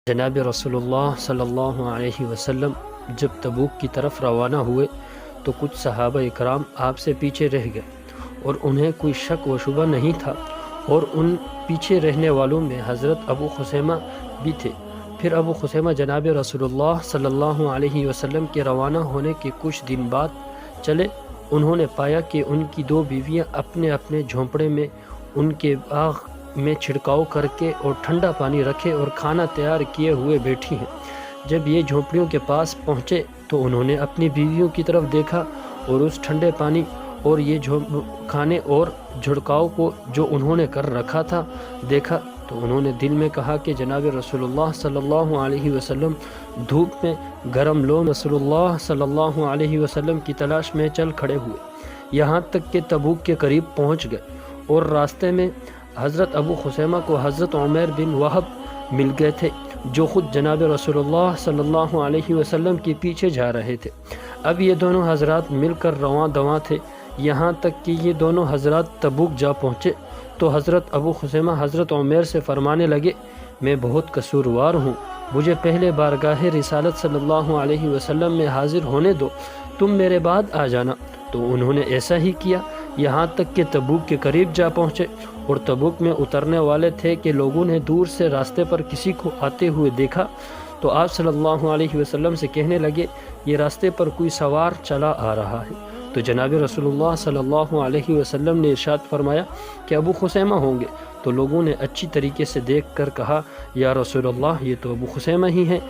جناب رسول صلی اللہ علیہ وسلم جب تبوک کی طرف روانہ ہوئے تو کچھ صحابہ اکرام آپ سے پیچھے رہ گئے اور انہیں کوئی شک و شبہ نہیں تھا، اور ان پیچھے رہنے والوں میں حضرت ابو خثیمہ بھی تھے۔ پھر ابو خثیمہ جناب رسول اللہ صلی اللہ علیہ وسلم کے روانہ ہونے کے کچھ دن بعد چلے۔ انہوں نے پایا کہ ان کی دو بیویاں اپنے اپنے جھونپڑے میں ان کے باغ میں چھڑکاؤ کر کے اور ٹھنڈا پانی رکھے اور کھانا تیار کیے ہوئے بیٹھی ہیں۔ جب یہ جھونپڑیوں کے پاس پہنچے تو انہوں نے اپنی بیویوں کی طرف دیکھا اور اس ٹھنڈے پانی اور یہ کھانے اور جھڑکاؤ کو جو انہوں نے کر رکھا تھا دیکھا، تو انہوں نے دل میں کہا کہ جناب رسول اللہ صلی اللہ علیہ وسلم دھوپ میں گرم لون رسول اللہ صلی اللہ علیہ وسلم کی تلاش میں چل کھڑے ہوئے، یہاں تک کہ تبوک کے قریب پہنچ گئے، اور راستے میں حضرت ابو خثیمہ کو حضرت عمیر بن وہب مل گئے تھے، جو خود جناب رسول اللہ صلی اللہ علیہ وسلم کے پیچھے جا رہے تھے۔ اب یہ دونوں حضرات مل کر رواں دواں تھے، یہاں تک کہ یہ دونوں حضرات تبوک جا پہنچے تو حضرت ابو خثیمہ حضرت عمیر سے فرمانے لگے، میں بہت قصوروار ہوں، مجھے پہلے بارگاہ رسالت صلی اللہ علیہ وسلم میں حاضر ہونے دو، تم میرے بعد آ جانا۔ تو انہوں نے ایسا ہی کیا، یہاں تک کہ تبوک کے قریب جا پہنچے، اور تبوک میں اترنے والے تھے کہ لوگوں نے دور سے راستے پر کسی کو آتے ہوئے دیکھا تو آپ صلی اللہ علیہ وسلم سے کہنے لگے، یہ راستے پر کوئی سوار چلا آ رہا ہے۔ تو جناب رسول اللہ صلی اللہ علیہ وسلم نے ارشاد فرمایا کہ ابو خثیمہ ہوں گے، تو لوگوں نے اچھی طریقے سے دیکھ کر کہا، یا رسول اللہ یہ تو ابو خثیمہ ہی ہیں۔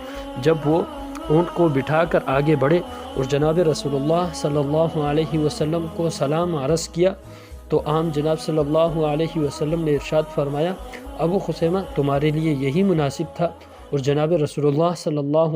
جب وہ اونٹ کو بٹھا کر آگے بڑھے اور جناب رسول اللہ صلی اللہ علیہ وسلم کو سلام عرض کیا تو عام جناب صلی اللہ علیہ وسلم نے ارشاد فرمایا، ابو خثیمہ تمہارے لیے یہی مناسب تھا، اور جناب رسول اللہ صلی اللہ